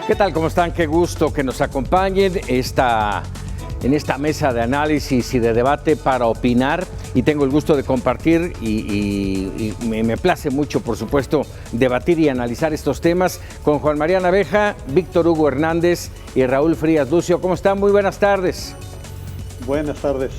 ¿Qué tal? ¿Cómo están? Qué gusto que nos acompañen en esta mesa de análisis y de debate para opinar. Y tengo el gusto de compartir y me place mucho, por supuesto, debatir y analizar estos temas con Juan María Naveja, Víctor Hugo Hernández y Raúl Frías Lucio. ¿Cómo están? Muy buenas tardes. Buenas tardes.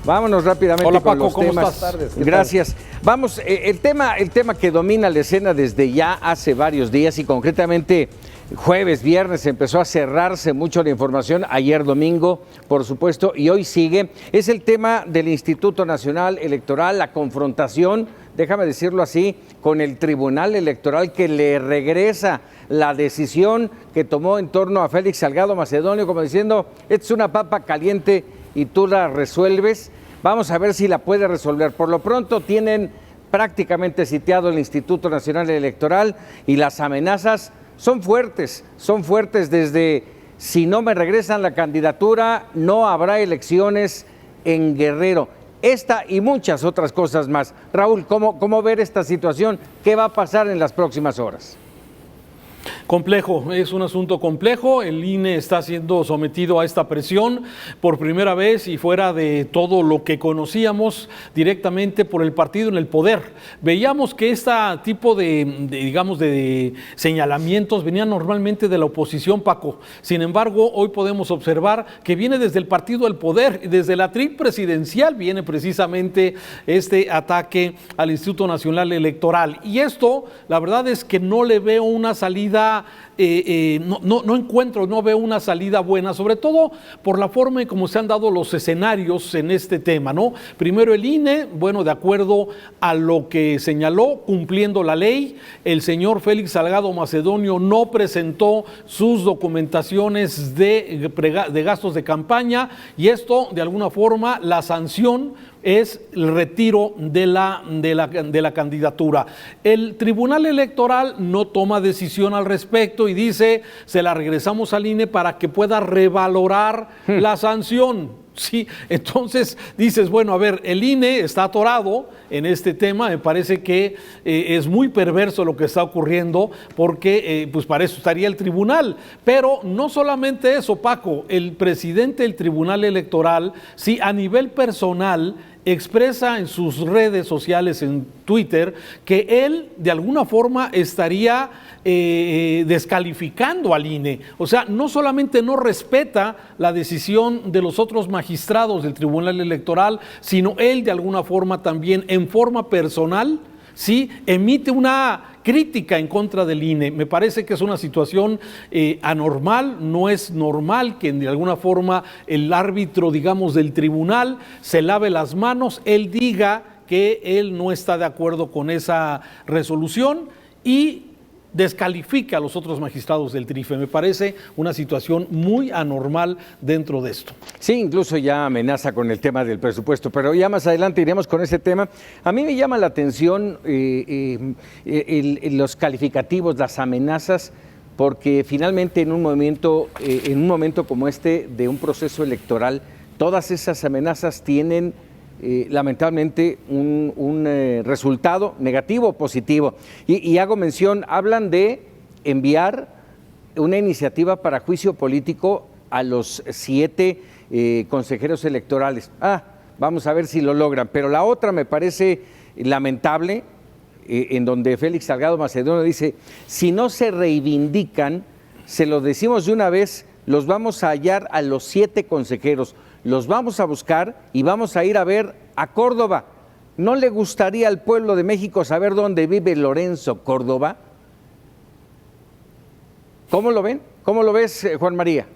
Vámonos rápidamente. Hola, con Paco, los ¿cómo temas. estás? Tardes, Gracias. Vamos, el tema que domina la escena desde ya hace varios días y concretamente jueves, viernes empezó a cerrarse mucho la información, ayer domingo, por supuesto, y hoy sigue, es el tema del Instituto Nacional Electoral, la confrontación, déjame decirlo así, con el Tribunal Electoral que le regresa la decisión que tomó en torno a Félix Salgado Macedonio, como diciendo, es una papa caliente y tú la resuelves. Vamos a ver si la puede resolver. Por lo pronto tienen prácticamente sitiado el Instituto Nacional Electoral y las amenazas son fuertes desde si no me regresan la candidatura, no habrá elecciones en Guerrero. Esta y muchas otras cosas más. Raúl, ¿cómo ver esta situación? ¿Qué va a pasar en las próximas horas? Complejo, es un asunto complejo. El INE está siendo sometido a esta presión por primera vez y fuera de todo lo que conocíamos directamente por el partido en el poder. Veíamos que este tipo de señalamientos venían normalmente de la oposición, Paco. Sin embargo, hoy podemos observar que viene desde el partido del poder, desde la tril presidencial viene precisamente este ataque al Instituto Nacional Electoral. Y esto, la verdad es que no le veo una salida. No veo una salida buena, sobre todo por la forma en cómo se han dado los escenarios en este tema, ¿no? Primero el INE, bueno, de acuerdo a lo que señaló, cumpliendo la ley, el señor Félix Salgado Macedonio no presentó sus documentaciones de gastos de campaña y esto, de alguna forma, la sanción es el retiro de la candidatura. El Tribunal Electoral no toma decisión al respecto y dice, se la regresamos al INE para que pueda revalorar la sanción. Sí, entonces dices, bueno, a ver, el INE está atorado en este tema, me parece que es muy perverso lo que está ocurriendo porque pues para eso estaría el tribunal, pero no solamente eso, Paco, el presidente del Tribunal Electoral, sí, a nivel personal, expresa en sus redes sociales, en Twitter, que él de alguna forma estaría descalificando al INE. O sea, no solamente no respeta la decisión de los otros magistrados del Tribunal Electoral, sino él de alguna forma también, en forma personal, sí, emite una crítica en contra del INE. Me parece que es una situación anormal, no es normal que de alguna forma el árbitro, digamos, del tribunal se lave las manos, él diga que él no está de acuerdo con esa resolución y descalifica a los otros magistrados del TRIFE. Me parece una situación muy anormal dentro de esto. Sí, incluso ya amenaza con el tema del presupuesto, pero ya más adelante iremos con ese tema. A mí me llama la atención los calificativos, las amenazas, porque finalmente en un momento como este de un proceso electoral, todas esas amenazas tienen lamentablemente un resultado negativo o positivo. Y hago mención, hablan de enviar una iniciativa para juicio político a los 7 consejeros electorales. Vamos a ver si lo logran. Pero la otra me parece lamentable, en donde Félix Salgado Macedonio dice, si no se reivindican, se lo decimos de una vez, los vamos a hallar a los 7 consejeros, los vamos a buscar y vamos a ir a ver a Córdoba. ¿No le gustaría al pueblo de México saber dónde vive Lorenzo Córdoba? ¿Cómo lo ven? ¿Cómo lo ves, Juan María?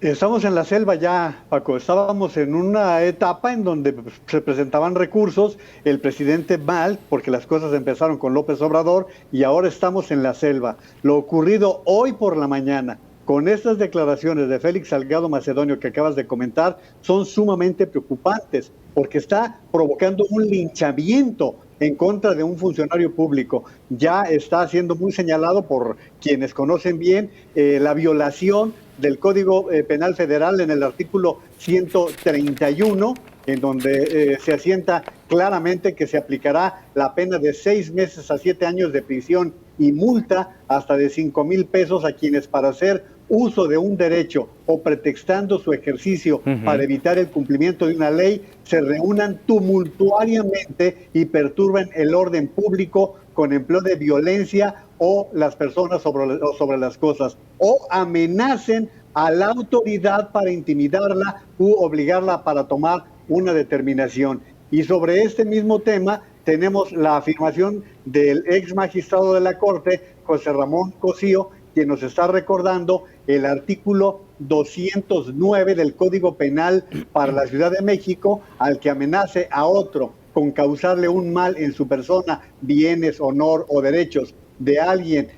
Estamos en la selva ya, Paco. Estábamos en una etapa en donde se presentaban recursos, el presidente mal, porque las cosas empezaron con López Obrador, y ahora estamos en la selva. Lo ocurrido hoy por la mañana, con estas declaraciones de Félix Salgado Macedonio que acabas de comentar, son sumamente preocupantes, porque está provocando un linchamiento en contra de un funcionario público. Ya está siendo muy señalado por quienes conocen bien la violación del Código Penal Federal en el artículo 131, en donde se asienta claramente que se aplicará la pena de 6 meses a 7 años de prisión y multa hasta de 5,000 pesos a quienes para hacer uso de un derecho o pretextando su ejercicio para evitar el cumplimiento de una ley, se reúnan tumultuariamente y perturben el orden público con empleo de violencia o las personas sobre las cosas, o amenacen a la autoridad para intimidarla u obligarla para tomar una determinación. Y sobre este mismo tema tenemos la afirmación del ex magistrado de la Corte, José Ramón Cosío, quien nos está recordando el artículo 209 del Código Penal para la Ciudad de México, al que amenace a otro con causarle un mal en su persona, bienes, honor o derechos de alguien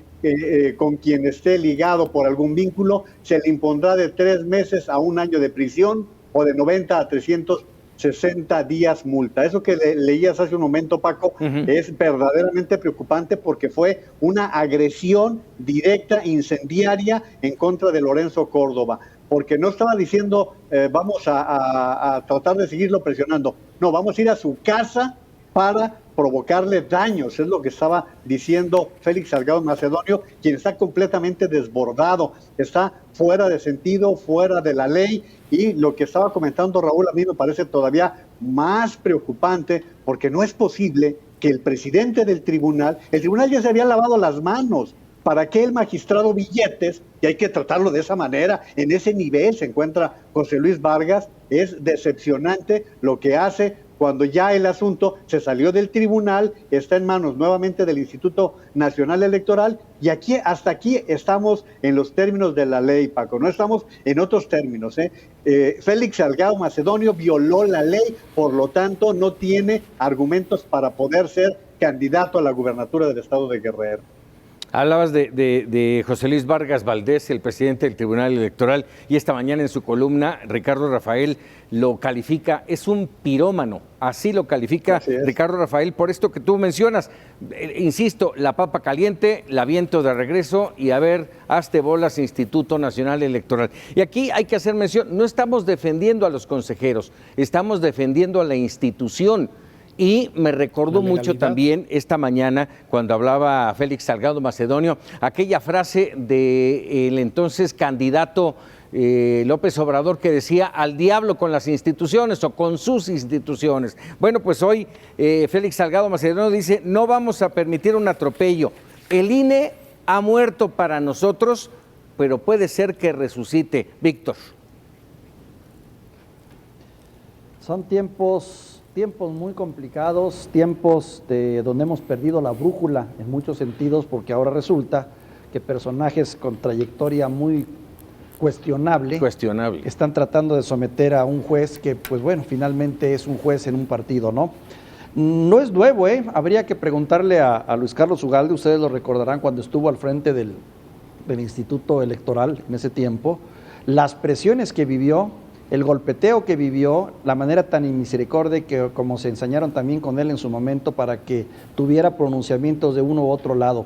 con quien esté ligado por algún vínculo, se le impondrá de 3 meses a 1 año de prisión o de 90 a 360 días multa. Eso que leías hace un momento, Paco, es verdaderamente preocupante porque fue una agresión directa, incendiaria en contra de Lorenzo Córdoba, porque no estaba diciendo vamos a tratar de seguirlo presionando, no, vamos a ir a su casa para provocarle daños, es lo que estaba diciendo Félix Salgado Macedonio, quien está completamente desbordado, está fuera de sentido, fuera de la ley, y lo que estaba comentando Raúl a mí me parece todavía más preocupante, porque no es posible que el presidente del tribunal, el tribunal ya se había lavado las manos. ¿Para qué el magistrado Billetes, y hay que tratarlo de esa manera, en ese nivel se encuentra José Luis Vargas? Es decepcionante lo que hace cuando ya el asunto se salió del tribunal, está en manos nuevamente del Instituto Nacional Electoral, y aquí hasta aquí estamos en los términos de la ley, Paco, no estamos en otros términos. Félix Salgado Macedonio violó la ley, por lo tanto no tiene argumentos para poder ser candidato a la gubernatura del estado de Guerrero. Hablabas de José Luis Vargas Valdés, el presidente del Tribunal Electoral, y esta mañana en su columna Ricardo Rafael lo califica, es un pirómano, así lo califica Ricardo Rafael, por esto que tú mencionas. Insisto, la papa caliente, la aviento de regreso y a ver, hazte bolas Instituto Nacional Electoral. Y aquí hay que hacer mención, no estamos defendiendo a los consejeros, estamos defendiendo a la institución. Y me recordó mucho también esta mañana, cuando hablaba Félix Salgado Macedonio, aquella frase del entonces candidato López Obrador, que decía: al diablo con las instituciones o con sus instituciones. Bueno, pues hoy Félix Salgado Macedonio dice: no vamos a permitir un atropello. El INE ha muerto para nosotros, pero puede ser que resucite. Víctor. Son tiempos muy complicados, tiempos donde hemos perdido la brújula en muchos sentidos, porque ahora resulta que personajes con trayectoria muy cuestionable están tratando de someter a un juez que, pues bueno, finalmente es un juez en un partido, ¿no? No es nuevo, habría que preguntarle a Luis Carlos Ugalde, ustedes lo recordarán cuando estuvo al frente del Instituto Electoral en ese tiempo, las presiones que vivió, el golpeteo que vivió, la manera tan inmisericordia que como se ensañaron también con él en su momento para que tuviera pronunciamientos de uno u otro lado.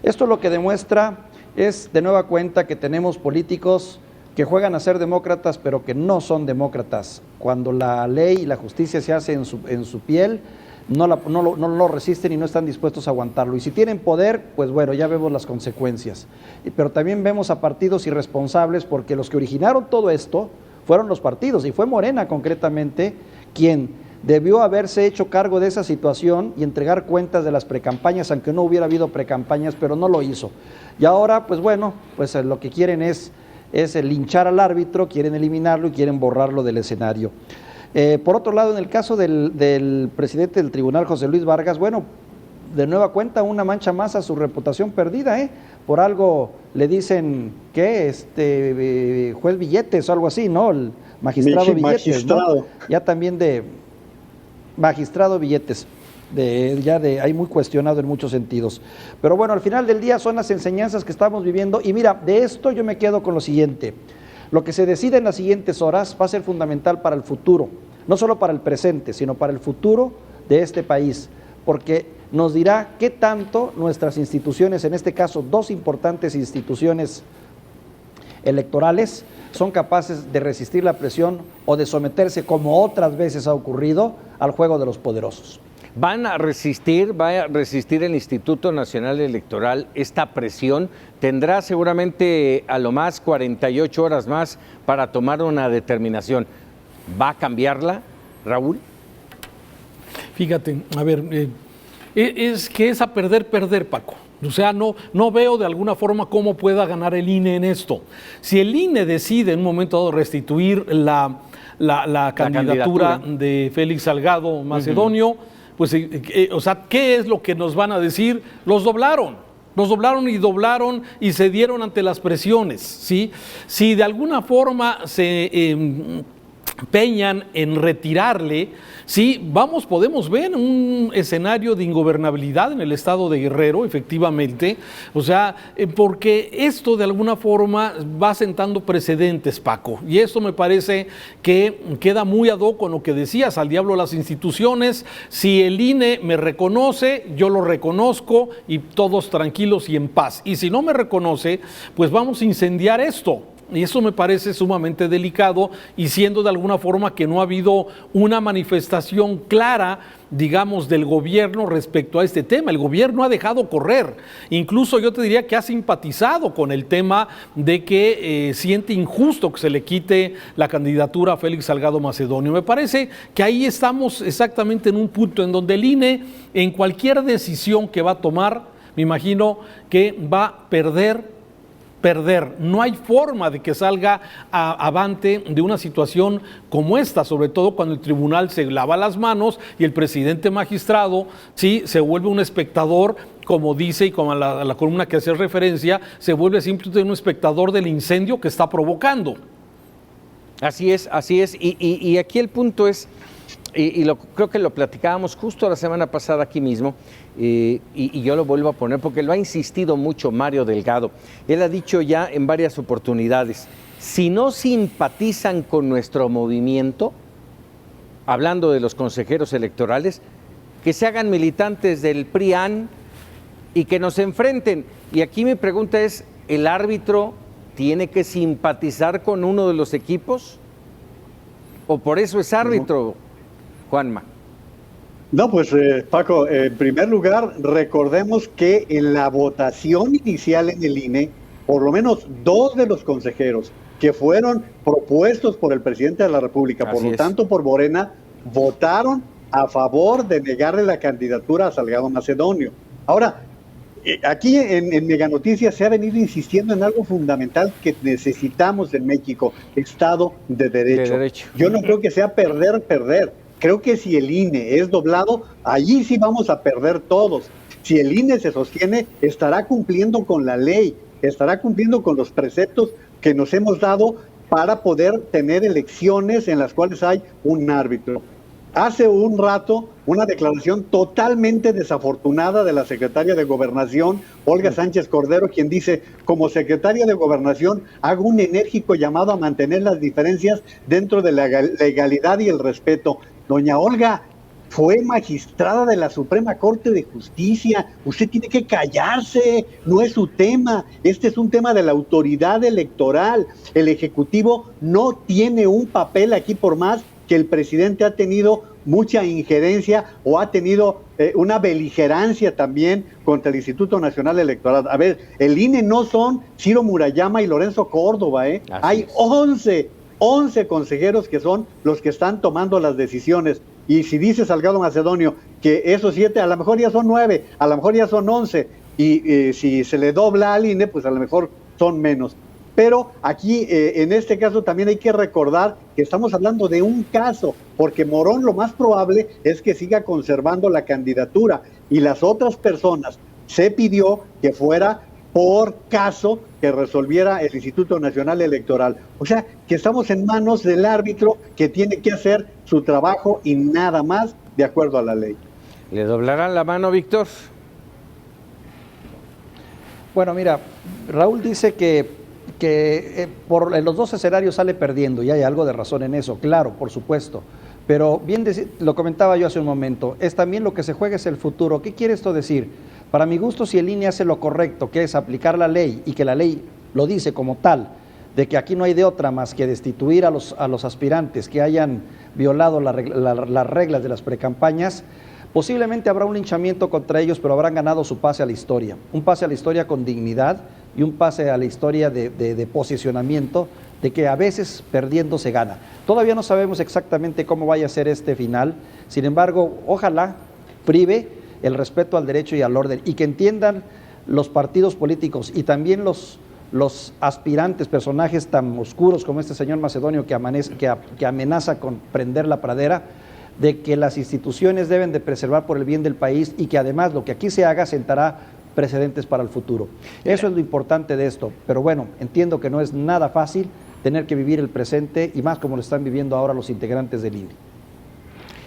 Esto lo que demuestra es de nueva cuenta que tenemos políticos que juegan a ser demócratas pero que no son demócratas. Cuando la ley y la justicia se hace en su piel, no lo resisten y no están dispuestos a aguantarlo. Y si tienen poder, pues bueno, ya vemos las consecuencias. Pero también vemos a partidos irresponsables, porque los que originaron todo esto fueron los partidos, y fue Morena concretamente quien debió haberse hecho cargo de esa situación y entregar cuentas de las precampañas, aunque no hubiera habido precampañas, pero no lo hizo. Y ahora, pues bueno, pues lo que quieren es linchar al árbitro, quieren eliminarlo y quieren borrarlo del escenario. Por otro lado, en el caso del presidente del tribunal, José Luis Vargas, bueno, de nueva cuenta una mancha más a su reputación perdida, Por algo le dicen que juez Billetes o algo así, ¿no? El magistrado Billetes, ¿no? Ya también de magistrado Billetes, hay muy cuestionado en muchos sentidos. Pero bueno, al final del día son las enseñanzas que estamos viviendo, y mira, de esto yo me quedo con lo siguiente: lo que se decida en las siguientes horas va a ser fundamental para el futuro, no solo para el presente, sino para el futuro de este país, porque nos dirá qué tanto nuestras instituciones, en este caso 2 importantes instituciones electorales, son capaces de resistir la presión o de someterse, como otras veces ha ocurrido, al juego de los poderosos. va a resistir el Instituto Nacional Electoral esta presión? Tendrá seguramente a lo más 48 horas más para tomar una determinación. ¿Va a cambiarla, Raúl? Fíjate, a ver, es que es a perder, Paco. O sea, no veo de alguna forma cómo pueda ganar el INE en esto. Si el INE decide en un momento dado restituir la candidatura de Félix Salgado Macedonio, pues, o sea, ¿qué es lo que nos van a decir? Los doblaron y cedieron ante las presiones, ¿sí? Si de alguna forma se empeñan en retirarle, sí, podemos ver un escenario de ingobernabilidad en el estado de Guerrero, efectivamente, o sea, porque esto de alguna forma va sentando precedentes, Paco, y esto me parece que queda muy ad hoc con lo que decías, al diablo las instituciones. Si el INE me reconoce, yo lo reconozco y todos tranquilos y en paz, y si no me reconoce, pues vamos a incendiar esto. Y eso me parece sumamente delicado, y siendo de alguna forma que no ha habido una manifestación clara, digamos, del gobierno respecto a este tema. El gobierno ha dejado correr, incluso yo te diría que ha simpatizado con el tema de que siente injusto que se le quite la candidatura a Félix Salgado Macedonio. Me parece que ahí estamos exactamente en un punto en donde el INE, en cualquier decisión que va a tomar, me imagino que va a perder. No hay forma de que salga avante de una situación como esta, sobre todo cuando el tribunal se lava las manos y el presidente magistrado, sí, se vuelve un espectador, como dice, y como la columna que hace referencia, se vuelve simplemente un espectador del incendio que está provocando. Así es, y aquí el punto es, creo que lo platicábamos justo la semana pasada aquí mismo, y yo lo vuelvo a poner porque lo ha insistido mucho Mario Delgado. Él ha dicho ya en varias oportunidades, si no simpatizan con nuestro movimiento, hablando de los consejeros electorales, que se hagan militantes del PRI-AN y que nos enfrenten. Y aquí mi pregunta es, ¿el árbitro tiene que simpatizar con uno de los equipos? ¿O por eso es árbitro, Juanma? No, pues Paco, en primer lugar, recordemos que en la votación inicial en el INE, por lo menos 2 de los consejeros que fueron propuestos por el presidente de la República, por lo tanto por Morena, votaron a favor de negarle la candidatura a Salgado Macedonio. Ahora, aquí en Mega Noticias se ha venido insistiendo en algo fundamental que necesitamos en México, Estado de Derecho. Yo no creo que sea perder. Creo que si el INE es doblado, allí sí vamos a perder todos. Si el INE se sostiene, estará cumpliendo con la ley, estará cumpliendo con los preceptos que nos hemos dado para poder tener elecciones en las cuales hay un árbitro. Hace un rato, una declaración totalmente desafortunada de la secretaria de Gobernación, Olga Sánchez Cordero, quien dice, como secretaria de Gobernación, hago un enérgico llamado a mantener las diferencias dentro de la legalidad y el respeto. Doña Olga fue magistrada de la Suprema Corte de Justicia. Usted tiene que callarse, no es su tema. Este es un tema de la autoridad electoral. El Ejecutivo no tiene un papel aquí, por más que el presidente ha tenido mucha injerencia o ha tenido una beligerancia también contra el Instituto Nacional Electoral. A ver, el INE no son Ciro Murayama y Lorenzo Córdoba, Hay 11 consejeros que son los que están tomando las decisiones. Y si dice Salgado Macedonio que esos 7, a lo mejor ya son 9, a lo mejor ya son 11, y si se le dobla al INE, pues a lo mejor son menos. Pero aquí, en este caso, también hay que recordar que estamos hablando de un caso, porque Morón lo más probable es que siga conservando la candidatura, y las otras personas se pidió que fuera por caso que resolviera el Instituto Nacional Electoral. O sea, que estamos en manos del árbitro que tiene que hacer su trabajo y nada más de acuerdo a la ley. ¿Le doblarán la mano, Víctor? Bueno, mira, Raúl dice que por los 2 escenarios sale perdiendo, y hay algo de razón en eso, claro, por supuesto. Pero bien lo comentaba yo hace un momento, es también lo que se juega es el futuro. ¿Qué quiere esto decir? Para mi gusto, si el INE hace lo correcto, que es aplicar la ley, y que la ley lo dice como tal, de que aquí no hay de otra más que destituir a los aspirantes que hayan violado las reglas de las precampañas, Posiblemente habrá un linchamiento contra ellos, pero habrán ganado su pase a la historia. Un pase a la historia con dignidad y un pase a la historia de posicionamiento, de que a veces perdiendo se gana. Todavía no sabemos exactamente cómo vaya a ser este final, sin embargo, ojalá prive el respeto al derecho y al orden, y que entiendan los partidos políticos y también los aspirantes, personajes tan oscuros como este señor Macedonio que amenaza con prender la pradera, de que las instituciones deben de preservar por el bien del país y que además lo que aquí se haga sentará precedentes para el futuro. Eso es lo importante de esto, pero bueno, entiendo que no es nada fácil tener que vivir el presente y más como lo están viviendo ahora los integrantes del INE.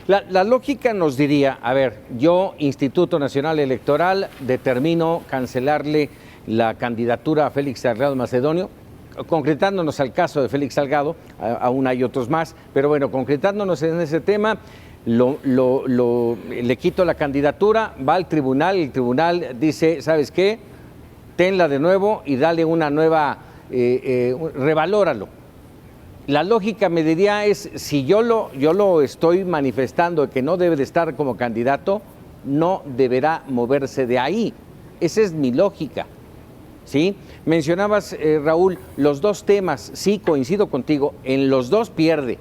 La lógica nos diría, a ver, yo, Instituto Nacional Electoral, determino cancelarle la candidatura a Félix Salgado Macedonio, concretándonos al caso de Félix Salgado, aún hay otros más, pero bueno, concretándonos en ese tema, le quito la candidatura, va al tribunal, el tribunal dice, ¿sabes qué? Tenla de nuevo y dale una nueva, revalóralo. La lógica me diría es, si yo lo estoy manifestando de que no debe de estar como candidato, no deberá moverse de ahí. Esa es mi lógica. ¿Sí? Mencionabas, Raúl, los dos temas, sí, coincido contigo, en los dos pierde,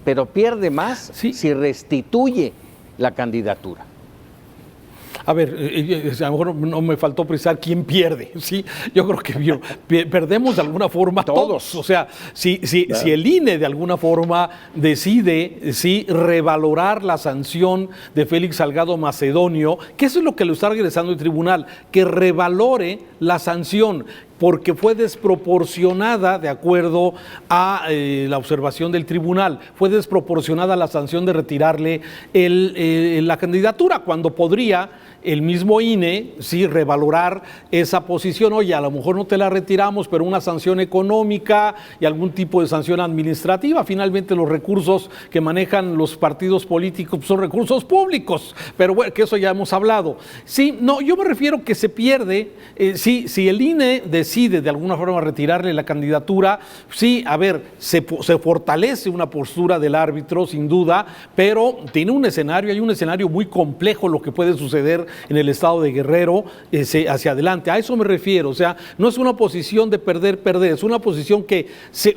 pero pierde más si restituye la candidatura. A ver, a lo mejor no me faltó precisar quién pierde, ¿sí? Yo creo que perdemos de alguna forma todos. O sea, si el INE de alguna forma decide revalorar la sanción de Félix Salgado Macedonio, que eso es lo que le está regresando el tribunal, que revalore la sanción, porque fue desproporcionada de acuerdo a la observación del tribunal, fue desproporcionada la sanción de retirarle la candidatura, cuando podría el mismo INE revalorar esa posición. Oye, a lo mejor no te la retiramos, pero una sanción económica y algún tipo de sanción administrativa. Finalmente los recursos que manejan los partidos políticos son recursos públicos, pero bueno, que eso ya hemos hablado. Sí, no, yo me refiero que se pierde, si el INE decide de alguna forma retirarle la candidatura, sí, a ver, se fortalece una postura del árbitro, sin duda, pero hay un escenario muy complejo lo que puede suceder en el estado de Guerrero hacia adelante. A eso me refiero, o sea, no es una posición de perder, es una posición que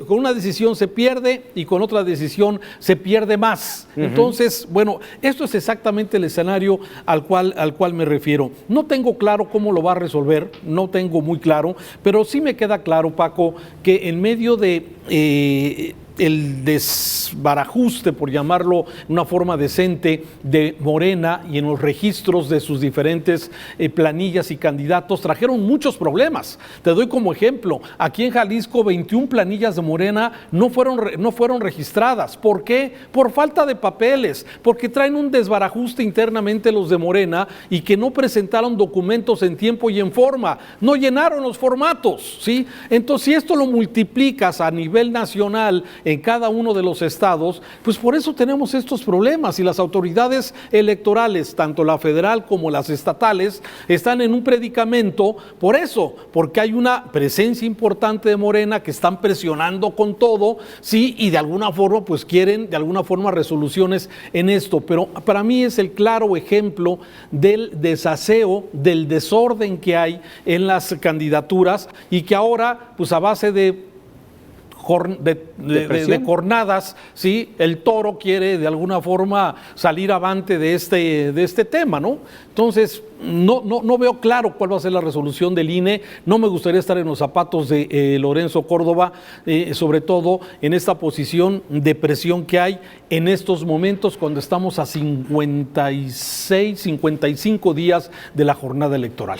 con una decisión se pierde y con otra decisión se pierde más. Entonces, bueno, esto es exactamente el escenario al cual me refiero. No tengo claro cómo lo va a resolver, no tengo muy claro, pero sí me queda claro, Paco, que en medio de el desbarajuste, por llamarlo de una forma decente, de Morena y en los registros de sus diferentes planillas y candidatos, trajeron muchos problemas. Te doy como ejemplo, aquí en Jalisco 21 planillas de Morena no fueron registradas. ¿Por qué? Por falta de papeles, porque traen un desbarajuste internamente los de Morena y que no presentaron documentos en tiempo y en forma, no llenaron los formatos, ¿sí? Entonces, si esto lo multiplicas a nivel nacional en cada uno de los estados, pues por eso tenemos estos problemas, y las autoridades electorales, tanto la federal como las estatales, están en un predicamento por eso, porque hay una presencia importante de Morena que están presionando con todo, sí, y de alguna forma pues quieren de alguna forma resoluciones en esto, pero para mí es el claro ejemplo del desaseo, del desorden que hay en las candidaturas, y que ahora pues a base de cornadas, ¿sí? El toro quiere de alguna forma salir avante de este tema, ¿no? Entonces, no veo claro cuál va a ser la resolución del INE. No me gustaría estar en los zapatos de Lorenzo Córdoba, sobre todo en esta posición de presión que hay en estos momentos cuando estamos a 55 días de la jornada electoral.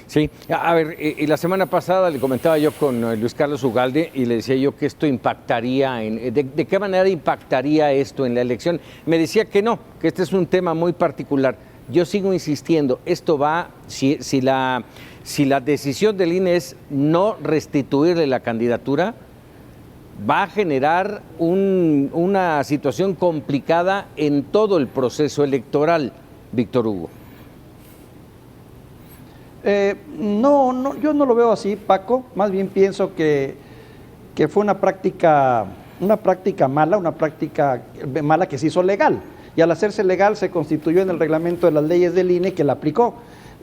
Sí, a ver, la semana pasada le comentaba yo con Luis Carlos Ugalde y le decía yo que esto impactaría, ¿de qué manera impactaría esto en la elección? Me decía que no, que este es un tema muy particular. Yo sigo insistiendo, esto va, si la decisión del INE es no restituirle la candidatura, va a generar una situación complicada en todo el proceso electoral, Víctor Hugo. No, yo no lo veo así, Paco. Más bien pienso que fue una práctica mala que se hizo legal. y al hacerse legal se constituyó en el reglamento de las leyes del INE que la aplicó.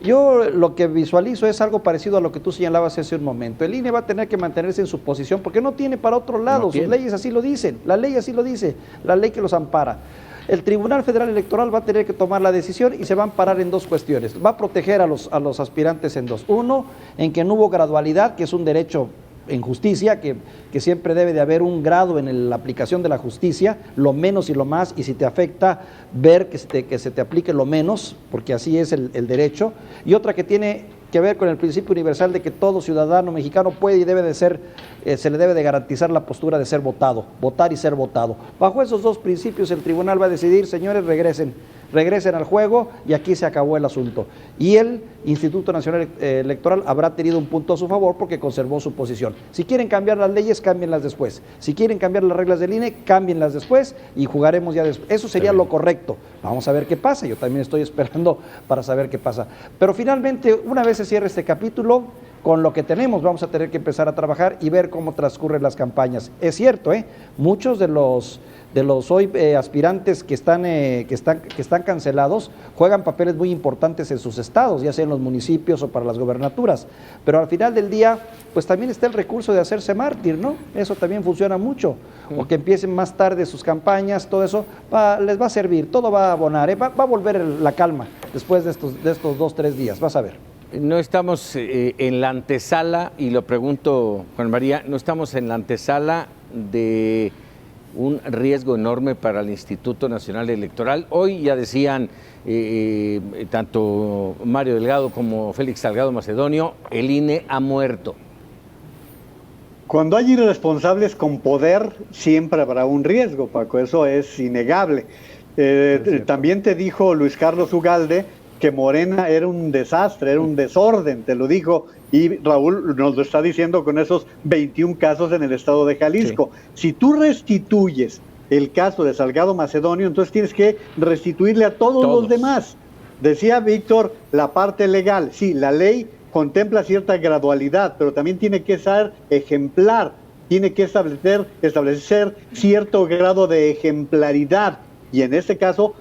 Yo lo que visualizo es algo parecido a lo que tú señalabas hace un momento. El INE va a tener que mantenerse en su posición porque no tiene para otro lado, sus leyes así lo dicen, la ley así lo dice, la ley que los ampara. El Tribunal Federal Electoral va a tener que tomar la decisión y se va a amparar en dos cuestiones. Va a proteger a los aspirantes en dos. Uno, en que no hubo gradualidad, que es un derecho en justicia, que siempre debe de haber un grado en la aplicación de la justicia, lo menos y lo más, y si te afecta, ver que se te aplique lo menos, porque así es el derecho. Y otra que tiene que ver con el principio universal de que todo ciudadano mexicano puede y debe de ser, se le debe de garantizar la postura de ser votado, votar y ser votado. Bajo esos dos principios el tribunal va a decidir, señores, regresen al juego y aquí se acabó el asunto. Y el Instituto Nacional Electoral habrá tenido un punto a su favor porque conservó su posición. Si quieren cambiar las leyes, cámbienlas después. Si quieren cambiar las reglas del INE, cámbienlas después y jugaremos ya después. Eso sería lo correcto. Vamos a ver qué pasa. Yo también estoy esperando para saber qué pasa. Pero finalmente, una vez se cierre este capítulo, con lo que tenemos vamos a tener que empezar a trabajar y ver cómo transcurren las campañas. Es cierto, muchos de los hoy aspirantes que están cancelados juegan papeles muy importantes en sus estados, ya sea en los municipios o para las gobernaturas, pero al final del día pues también está el recurso de hacerse mártir, ¿no? Eso también funciona mucho, o que empiecen más tarde sus campañas, todo eso les va a servir, todo va a abonar, va a volver la calma después de estos 2-3 días, vas a ver. No estamos en la antesala, y lo pregunto, Juan María, no estamos en la antesala de un riesgo enorme para el Instituto Nacional Electoral. Hoy ya decían tanto Mario Delgado como Félix Salgado Macedonio, el INE ha muerto. Cuando hay irresponsables con poder, siempre habrá un riesgo, Paco, eso es innegable. También te dijo Luis Carlos Ugalde que Morena era un desastre, era un desorden, te lo dijo, y Raúl nos lo está diciendo con esos 21 casos en el estado de Jalisco. Sí. Si tú restituyes el caso de Salgado Macedonio, entonces tienes que restituirle a todos los demás. Decía Víctor, la parte legal, sí, la ley contempla cierta gradualidad, pero también tiene que ser ejemplar, tiene que establecer cierto grado de ejemplaridad. Y en este caso,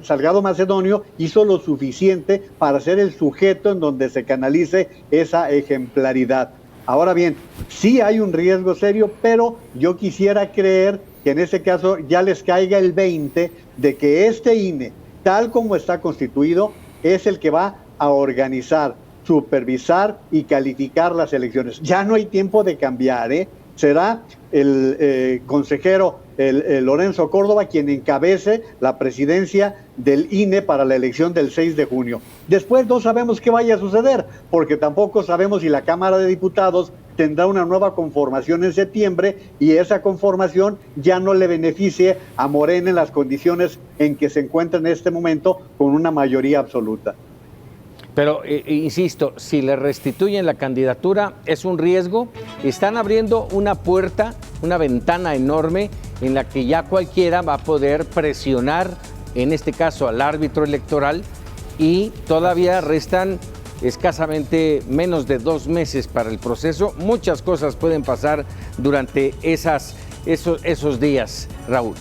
Salgado Macedonio hizo lo suficiente para ser el sujeto en donde se canalice esa ejemplaridad. Ahora bien, sí hay un riesgo serio, pero yo quisiera creer que en ese caso ya les caiga el 20 de que este INE, tal como está constituido, es el que va a organizar, supervisar y calificar las elecciones. Ya no hay tiempo de cambiar, Será el consejero Lorenzo Córdoba quien encabece la presidencia del INE para la elección del 6 de junio. Después no sabemos qué vaya a suceder, porque tampoco sabemos si la Cámara de Diputados tendrá una nueva conformación en septiembre y esa conformación ya no le beneficie a Morena en las condiciones en que se encuentra en este momento con una mayoría absoluta. Pero, insisto, si le restituyen la candidatura, es un riesgo. Están abriendo una puerta, una ventana enorme en la que ya cualquiera va a poder presionar, en este caso al árbitro electoral, y todavía restan escasamente menos de 2 meses para el proceso. Muchas cosas pueden pasar durante esos días, Raúl.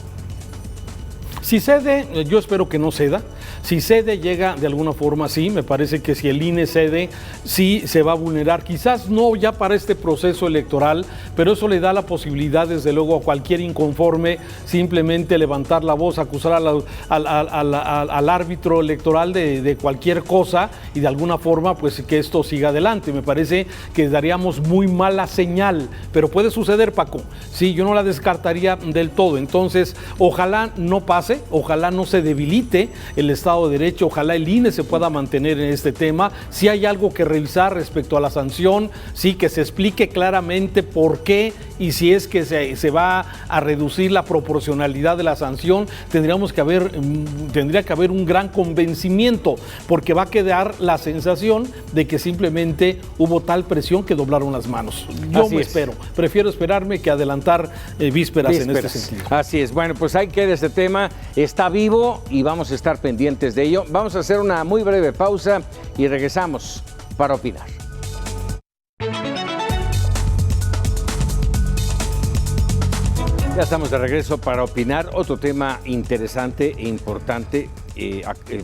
Si cede, yo espero que no ceda. Si cede, llega de alguna forma, sí, me parece que si el INE cede, sí se va a vulnerar, quizás no ya para este proceso electoral, pero eso le da la posibilidad, desde luego, a cualquier inconforme simplemente levantar la voz, acusar al árbitro electoral de cualquier cosa y de alguna forma, pues que esto siga adelante. Me parece que daríamos muy mala señal, pero puede suceder, Paco. Sí, yo no la descartaría del todo, entonces ojalá no pase, ojalá no se debilite el Estado de Derecho, ojalá el INE se pueda mantener en este tema. Si hay algo que revisar respecto a la sanción, sí, que se explique claramente por qué y si es que se va a reducir la proporcionalidad de la sanción, tendría que haber un gran convencimiento, porque va a quedar la sensación de que simplemente hubo tal presión que doblaron las manos. Yo prefiero esperarme que adelantar vísperas en este sentido. Así es. Bueno, pues ahí queda este tema, está vivo y vamos a estar pendientes de ello. Vamos a hacer una muy breve pausa y regresamos para opinar. Ya estamos de regreso para opinar. Otro tema interesante e importante.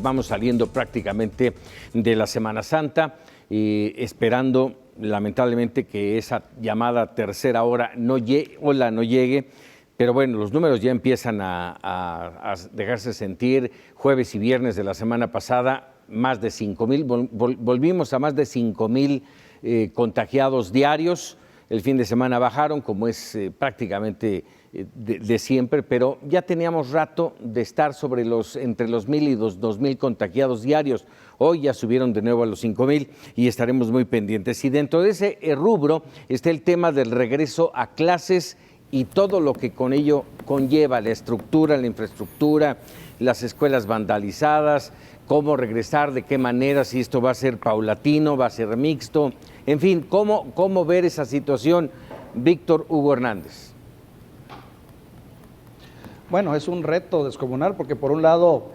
Vamos saliendo prácticamente de la Semana Santa, esperando lamentablemente que esa llamada tercera ola no llegue. Pero bueno, los números ya empiezan a dejarse sentir. Jueves y viernes de la semana pasada, más de 5,000. Volvimos a más de 5,000 contagiados diarios. El fin de semana bajaron, como es prácticamente de siempre, pero ya teníamos rato de estar entre los 1,000 y los 2,000 contagiados diarios. Hoy ya subieron de nuevo a los 5,000 y estaremos muy pendientes. Y dentro de ese rubro está el tema del regreso a clases y todo lo que con ello conlleva, la estructura, la infraestructura, las escuelas vandalizadas, cómo regresar, de qué manera, si esto va a ser paulatino, va a ser mixto, en fin, cómo ver esa situación. Víctor Hugo Hernández. Bueno, es un reto descomunal porque por un lado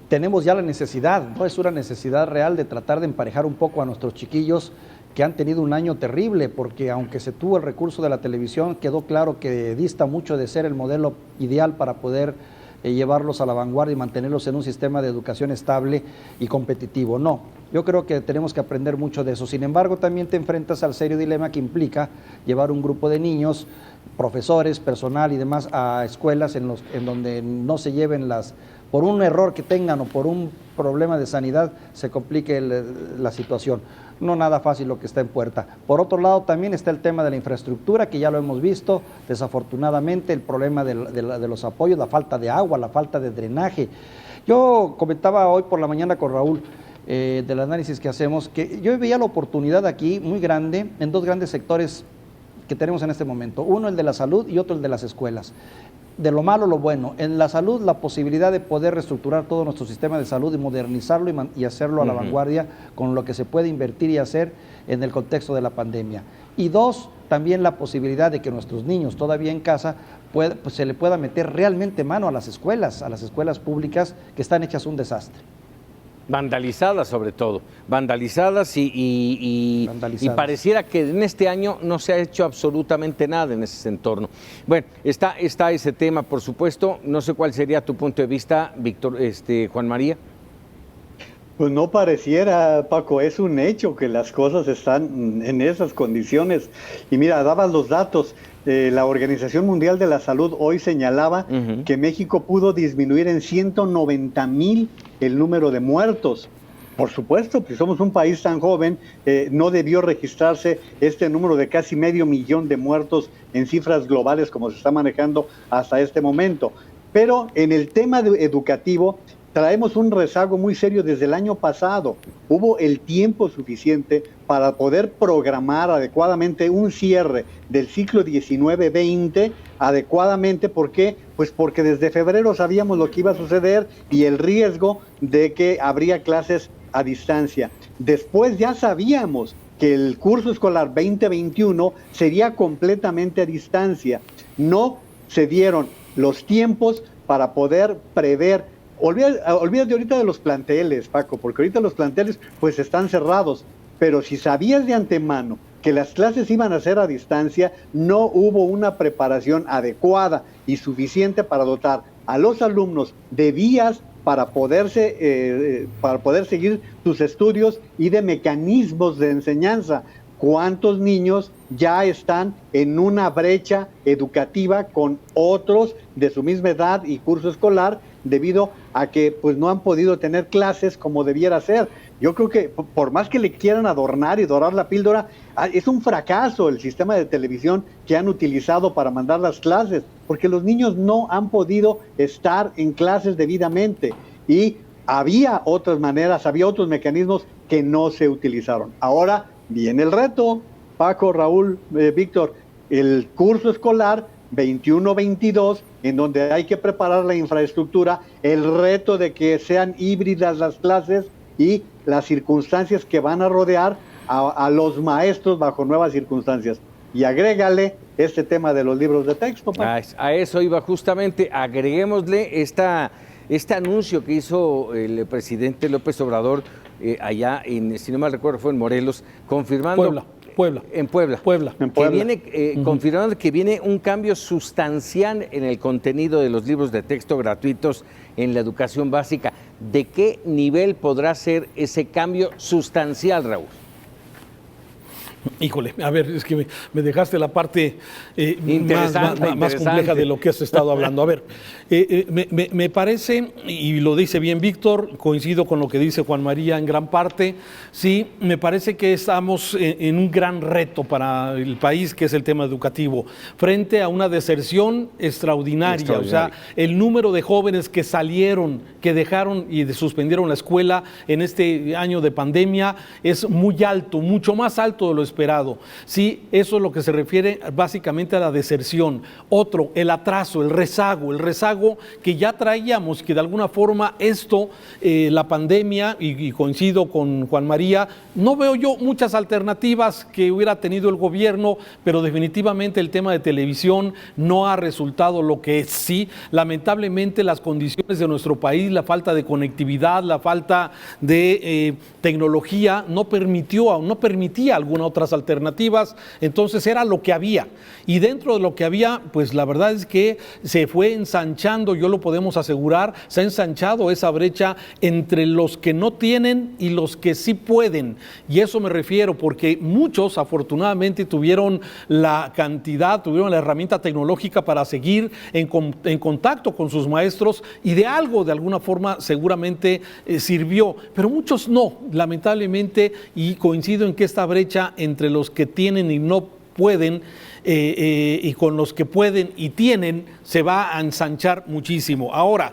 tenemos ya la necesidad, ¿no? Es una necesidad real de tratar de emparejar un poco a nuestros chiquillos que han tenido un año terrible, porque aunque se tuvo el recurso de la televisión, quedó claro que dista mucho de ser el modelo ideal para poder llevarlos a la vanguardia y mantenerlos en un sistema de educación estable y competitivo. No, yo creo que tenemos que aprender mucho de eso. Sin embargo, también te enfrentas al serio dilema que implica llevar un grupo de niños, profesores, personal y demás a escuelas en donde no se lleven por un error que tengan o por un problema de sanidad se complique la situación. No nada fácil lo que está en puerta. Por otro lado, también está el tema de la infraestructura, que ya lo hemos visto, desafortunadamente, el problema de los apoyos, la falta de agua, la falta de drenaje. Yo comentaba hoy por la mañana con Raúl, del análisis que hacemos, que yo veía la oportunidad aquí muy grande en dos grandes sectores que tenemos en este momento. Uno, el de la salud, y otro, el de las escuelas. De lo malo, lo bueno. En la salud, la posibilidad de poder reestructurar todo nuestro sistema de salud y modernizarlo y hacerlo a la vanguardia con lo que se puede invertir y hacer en el contexto de la pandemia. Y dos, también la posibilidad de que nuestros niños todavía en casa pues se le pueda meter realmente mano a las escuelas públicas que están hechas un desastre. Vandalizadas sobre todo, vandalizadas y pareciera que en este año no se ha hecho absolutamente nada en ese entorno. Bueno, está ese tema, por supuesto. No sé cuál sería tu punto de vista, Víctor, Juan María. Pues no pareciera, Paco, es un hecho que las cosas están en esas condiciones. Y mira, dabas los datos. La Organización Mundial de la Salud hoy señalaba que México pudo disminuir en 190,000 el número de muertos. Por supuesto, pues somos un país tan joven, no debió registrarse este número de casi 500,000 de muertos en cifras globales como se está manejando hasta este momento. Pero en el tema educativo traemos un rezago muy serio desde el año pasado. Hubo el tiempo suficiente para poder programar adecuadamente un cierre del ciclo 19-20 adecuadamente. ¿Por qué? Pues porque desde febrero sabíamos lo que iba a suceder y el riesgo de que habría clases a distancia. Después ya sabíamos que el curso escolar 2021 sería completamente a distancia. No se dieron los tiempos para poder prever. Olvídate ahorita de los planteles, Paco, porque ahorita los planteles pues están cerrados, pero si sabías de antemano que las clases iban a ser a distancia, no hubo una preparación adecuada y suficiente para dotar a los alumnos de vías para poder seguir sus estudios y de mecanismos de enseñanza. ¿Cuántos niños ya están en una brecha educativa con otros de su misma edad y curso escolar debido a que pues no han podido tener clases como debiera ser? Yo creo que por más que le quieran adornar y dorar la píldora, es un fracaso el sistema de televisión que han utilizado para mandar las clases, porque los niños no han podido estar en clases debidamente y había otras maneras, había otros mecanismos que no se utilizaron. Ahora viene el reto, Paco, Raúl, Víctor, el curso escolar 21-22, en donde hay que preparar la infraestructura, el reto de que sean híbridas las clases y las circunstancias que van a rodear a los maestros bajo nuevas circunstancias. Y agrégale este tema de los libros de texto, Paco. A eso iba justamente, agreguémosle este anuncio que hizo el presidente López Obrador allá, si no mal recuerdo, fue en Morelos, confirmando Puebla. En Puebla. Puebla. En Que Puebla. viene confirmando que viene un cambio sustancial en el contenido de los libros de texto gratuitos en la educación básica. ¿De qué nivel podrá ser ese cambio sustancial, Raúl? Híjole, a ver, es que me dejaste la parte Interesante, más compleja de lo que has estado hablando. A ver, me parece, y lo dice bien Víctor, coincido con lo que dice Juan María en gran parte, sí, me parece que estamos en un gran reto para el país, que es el tema educativo, frente a una deserción extraordinaria. O sea, el número de jóvenes que salieron, que dejaron y suspendieron la escuela en este año de pandemia es muy alto, mucho más alto de lo esperado. Sí, eso es lo que se refiere básicamente a la deserción. Otro, el atraso, el rezago que ya traíamos, que de alguna forma esto, la pandemia, y coincido con Juan María, no veo yo muchas alternativas que hubiera tenido el gobierno, pero definitivamente el tema de televisión no ha resultado lo que es. Sí, lamentablemente las condiciones de nuestro país, la falta de conectividad, la falta de tecnología no permitía algunas otras alternativas, entonces era lo que había, y dentro de lo que había, pues la verdad es que se fue ensanchando, yo lo podemos asegurar, se ha ensanchado esa brecha entre los que no tienen y los que sí pueden, y eso me refiero porque muchos afortunadamente tuvieron la herramienta tecnológica para seguir en contacto con sus maestros, y de alguna forma seguramente sirvió, pero muchos no, lamentablemente, y coincido en que esta brecha entre los que tienen y no pueden, y con los que pueden y tienen, se va a ensanchar muchísimo. Ahora,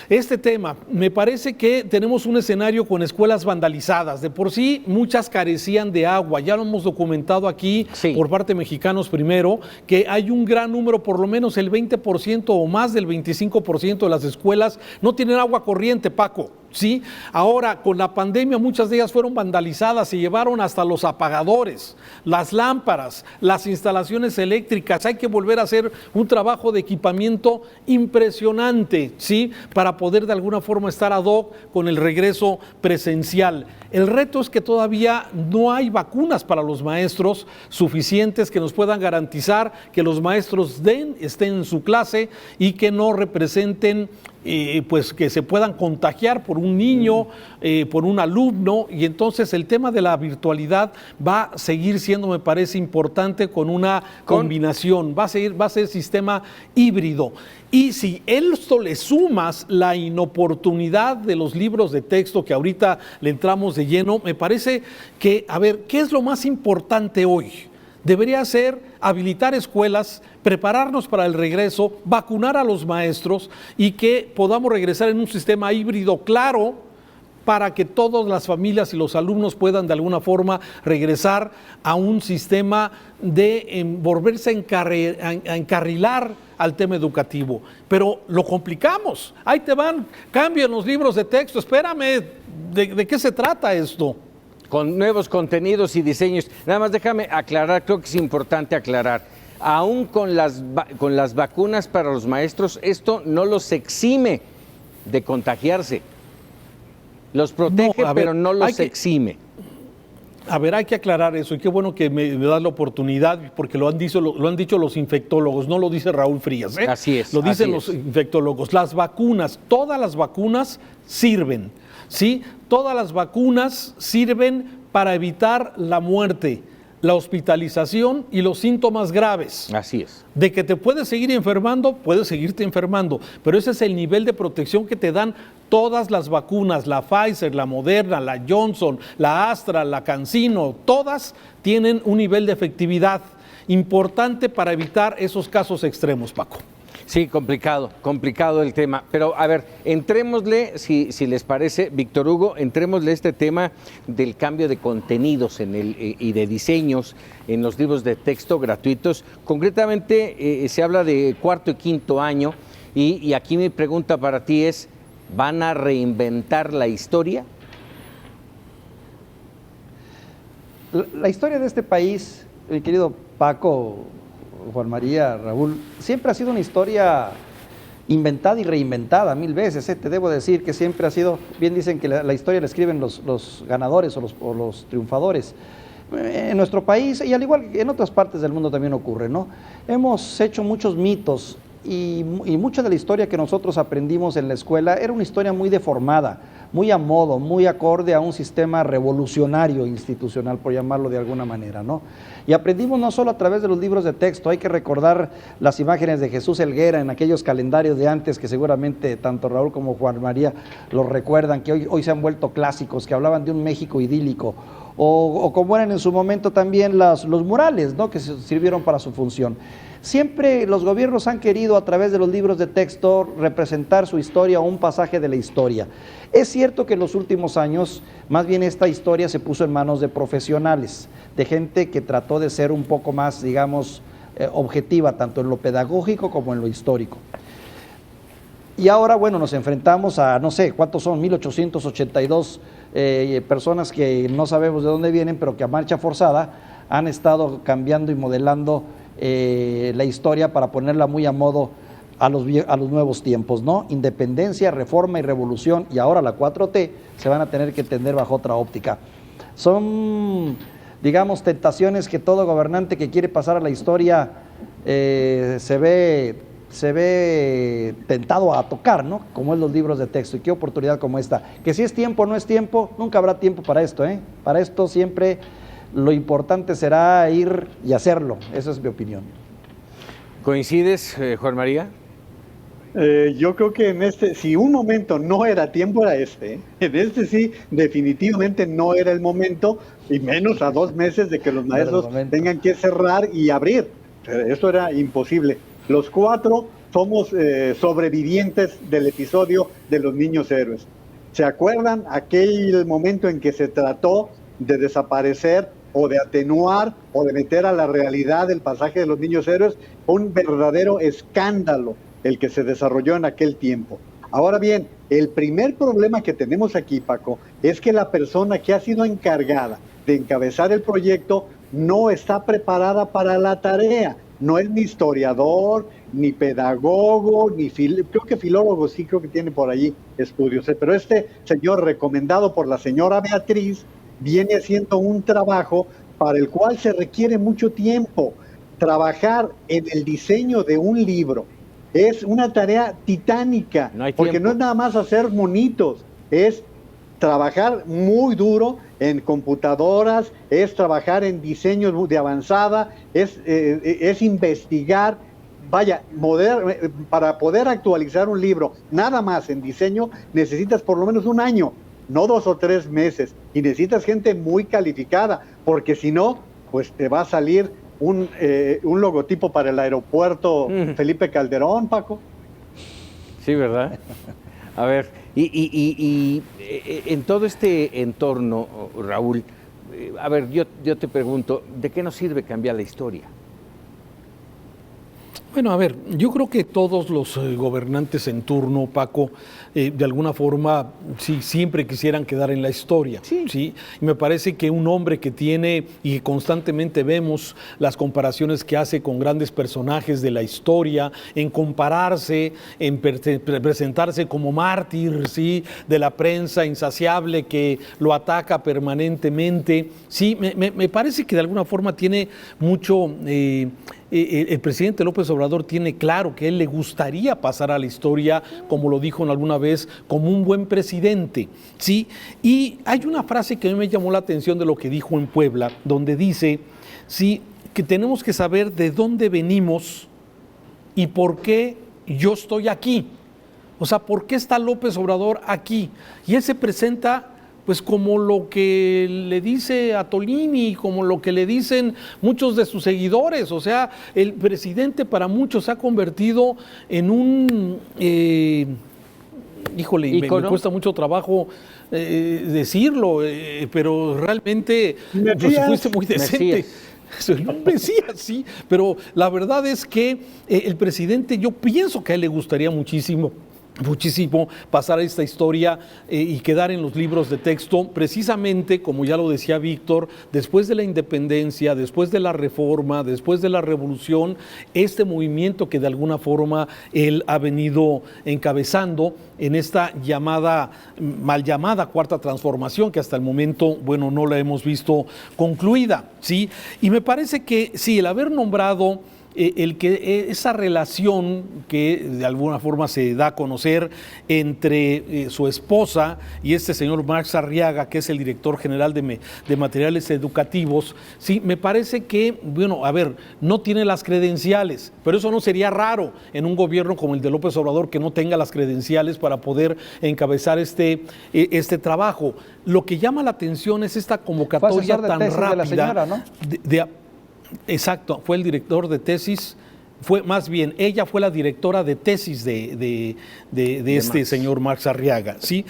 este tema, me parece que tenemos un escenario con escuelas vandalizadas. De por sí, muchas carecían de agua. Ya lo hemos documentado aquí por parte de Mexicanos Primero, que hay un gran número, por lo menos el 20% o más del 25% de las escuelas no tienen agua corriente, Paco. ¿Sí? Ahora, con la pandemia, muchas de ellas fueron vandalizadas, se llevaron hasta los apagadores, las lámparas, las instalaciones eléctricas. Hay que volver a hacer un trabajo de equipamiento impresionante, ¿sí? Para poder de alguna forma estar ad hoc con el regreso presencial. El reto es que todavía no hay vacunas para los maestros suficientes que nos puedan garantizar que los maestros estén en su clase y que no representen pues que se puedan contagiar por un niño, por un alumno, y entonces el tema de la virtualidad va a seguir siendo, me parece, importante con una combinación, va a ser sistema híbrido. Y si esto le sumas la inoportunidad de los libros de texto, que ahorita le entramos de lleno, me parece que, a ver, ¿qué es lo más importante hoy? Debería ser habilitar escuelas, prepararnos para el regreso, vacunar a los maestros y que podamos regresar en un sistema híbrido claro para que todas las familias y los alumnos puedan de alguna forma regresar a un sistema de volverse a encarrilar al tema educativo. Pero lo complicamos. Ahí te van, cambian los libros de texto. Espérame, ¿de qué se trata esto? Con nuevos contenidos y diseños. Nada más déjame aclarar, creo que es importante aclarar, aún con las vacunas para los maestros, esto no los exime de contagiarse. Los protege, pero no los exime. A ver, hay que aclarar eso, y qué bueno que me das la oportunidad, porque lo han dicho los infectólogos, no lo dice Raúl Frías, ¿eh? Así es. Lo dicen los infectólogos. Las vacunas, todas las vacunas sirven, ¿sí? Todas las vacunas sirven para evitar la muerte, la hospitalización y los síntomas graves. Así es. De que te puedes seguir enfermando, puedes seguirte enfermando, pero ese es el nivel de protección que te dan todas las vacunas, la Pfizer, la Moderna, la Johnson, la Astra, la CanSino, todas tienen un nivel de efectividad importante para evitar esos casos extremos, Paco. Sí, complicado el tema. Pero a ver, entrémosle, si les parece, Víctor Hugo, entrémosle este tema del cambio de contenidos y de diseños en los libros de texto gratuitos. Concretamente se habla de cuarto y quinto año, y aquí mi pregunta para ti es, ¿van a reinventar la historia? La historia de este país, mi querido Paco, Juan María, Raúl, siempre ha sido una historia inventada y reinventada 1000 veces. Te debo decir que siempre ha sido, bien dicen que la historia la escriben los ganadores o los triunfadores. En nuestro país, y al igual que en otras partes del mundo también ocurre, ¿no? Hemos hecho muchos mitos y mucha de la historia que nosotros aprendimos en la escuela era una historia muy deformada, muy a modo, muy acorde a un sistema revolucionario institucional, por llamarlo de alguna manera, ¿no? Y aprendimos no solo a través de los libros de texto, hay que recordar las imágenes de Jesús Helguera en aquellos calendarios de antes que seguramente tanto Raúl como Juan María los recuerdan, que hoy se han vuelto clásicos, que hablaban de un México idílico, o como eran en su momento también los murales, ¿no?, que sirvieron para su función. Siempre los gobiernos han querido a través de los libros de texto representar su historia o un pasaje de la historia. Es cierto que en los últimos años más bien esta historia se puso en manos de profesionales, de gente que trató de ser un poco más, digamos, objetiva, tanto en lo pedagógico como en lo histórico. Y ahora, bueno, nos enfrentamos a, no sé, ¿cuántos son? 1882 personas que no sabemos de dónde vienen, pero que a marcha forzada han estado cambiando y modelando la historia para ponerla muy a modo a los nuevos tiempos, ¿no? Independencia, reforma y revolución, y ahora la 4T se van a tener que entender bajo otra óptica. Son, digamos, tentaciones que todo gobernante que quiere pasar a la historia se ve tentado a tocar, ¿no? Como es los libros de texto, y qué oportunidad como esta. Que si es tiempo o no es tiempo, nunca habrá tiempo para esto, ¿eh? Para esto siempre lo importante será ir y hacerlo. Esa es mi opinión. ¿Coincides, Juan María? Yo creo que si un momento no era tiempo, era este, ¿eh? En este sí, definitivamente no era el momento, y menos a 2 meses de que los maestros tengan que cerrar y abrir. Eso era imposible. Los 4 somos sobrevivientes del episodio de los niños héroes. ¿Se acuerdan aquel momento en que se trató de desaparecer o de atenuar o de meter a la realidad el pasaje de los niños héroes? Un verdadero escándalo el que se desarrolló en aquel tiempo. Ahora bien, el primer problema que tenemos aquí, Paco, es que la persona que ha sido encargada de encabezar el proyecto no está preparada para la tarea. No es ni historiador, ni pedagogo, creo que filólogo sí, creo que tiene por allí estudios, pero este señor, recomendado por la señora Beatriz, viene haciendo un trabajo para el cual se requiere mucho tiempo. Trabajar en el diseño de un libro es una tarea titánica, porque no es nada más hacer monitos, es trabajar muy duro en computadoras, es trabajar en diseños de avanzada, es investigar. Vaya, para poder actualizar un libro, nada más en diseño, necesitas por lo menos 1 año, no 2 o 3 meses, y necesitas gente muy calificada, porque si no, pues te va a salir un logotipo para el aeropuerto Felipe Calderón, Paco. Sí, ¿verdad? A ver, y en todo este entorno, Raúl, a ver, yo te pregunto, ¿de qué nos sirve cambiar la historia? Bueno, a ver, yo creo que todos los gobernantes en turno, Paco, de alguna forma, sí, siempre quisieran quedar en la historia. Sí. Y me parece que un hombre que tiene, y constantemente vemos las comparaciones que hace con grandes personajes de la historia, en compararse, en presentarse como mártir, ¿sí?, de la prensa insaciable que lo ataca permanentemente. Sí, me parece que de alguna forma tiene mucho... el presidente López Obrador tiene claro que él le gustaría pasar a la historia, como lo dijo alguna vez, como un buen presidente, ¿sí? Y hay una frase que a mí me llamó la atención de lo que dijo en Puebla, donde dice, sí, que tenemos que saber de dónde venimos y por qué yo estoy aquí. O sea, ¿por qué está López Obrador aquí? Y él se presenta pues como lo que le dice a Tolini, como lo que le dicen muchos de sus seguidores. O sea, el presidente para muchos se ha convertido en un, me cuesta mucho trabajo decirlo, pero realmente pues, fuiste muy decente. Un Mesías, sí, pero la verdad es que el presidente, yo pienso que a él le gustaría muchísimo muchísimo pasar esta historia y quedar en los libros de texto, precisamente, como ya lo decía Víctor, después de la independencia, después de la reforma, después de la revolución, este movimiento que de alguna forma él ha venido encabezando en esta mal llamada cuarta transformación, que hasta el momento, bueno, no la hemos visto concluida, ¿sí? Y me parece que sí, el haber nombrado esa relación que de alguna forma se da a conocer entre su esposa y este señor Marx Arriaga, que es el director general de materiales educativos, sí, me parece que, bueno, a ver, no tiene las credenciales, pero eso no sería raro en un gobierno como el de López Obrador, que no tenga las credenciales para poder encabezar este trabajo. Lo que llama la atención es esta convocatoria tan rápida. De la señora, ¿no? Exacto, fue el director de tesis, ella fue la directora de tesis de este Marx. Señor Marx Arriaga, ¿sí?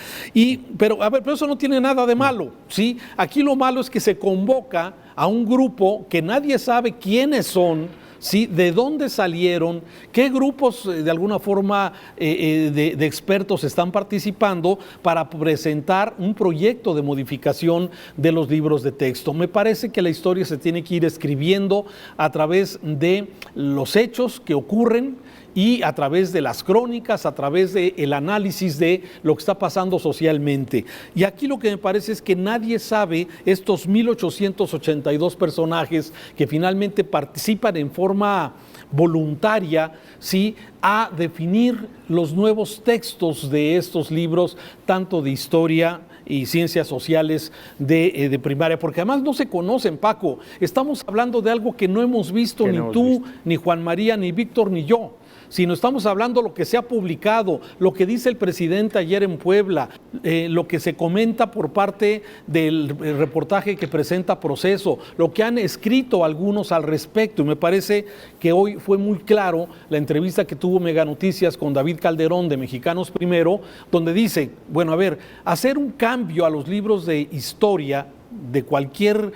Pero eso no tiene nada de malo, ¿sí? Aquí lo malo es que se convoca a un grupo que nadie sabe quiénes son, ¿sí? ¿De dónde salieron? ¿Qué grupos de alguna forma de expertos están participando para presentar un proyecto de modificación de los libros de texto? Me parece que la historia se tiene que ir escribiendo a través de los hechos que ocurren y a través de las crónicas, a través del análisis de lo que está pasando socialmente. Y aquí lo que me parece es que nadie sabe estos 1882 personajes que finalmente participan en forma voluntaria, ¿sí?, a definir los nuevos textos de estos libros, tanto de historia y ciencias sociales de primaria, porque además no se conocen, Paco. Estamos hablando de algo que no hemos visto ni tú, ni Juan María, ni Víctor, ni yo, sino estamos hablando de lo que se ha publicado, lo que dice el presidente ayer en Puebla, lo que se comenta por parte del reportaje que presenta Proceso, lo que han escrito algunos al respecto. Y me parece que hoy fue muy claro la entrevista que tuvo Mega Noticias con David Calderón de Mexicanos Primero, donde dice, bueno, a ver, hacer un cambio a los libros de historia de cualquier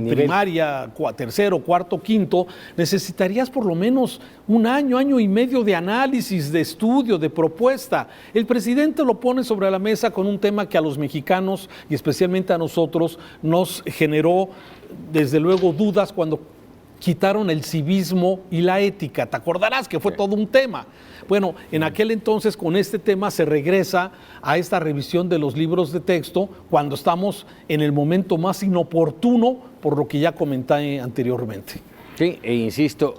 primaria, tercero, cuarto, quinto, necesitarías por lo menos un año, año y medio de análisis, de estudio, de propuesta. El presidente lo pone sobre la mesa con un tema que a los mexicanos y especialmente a nosotros nos generó desde luego dudas cuando quitaron el civismo y la ética. Te acordarás que fue todo un tema. Bueno, en aquel entonces con este tema se regresa a esta revisión de los libros de texto cuando estamos en el momento más inoportuno, por lo que ya comenté anteriormente. Sí, e insisto,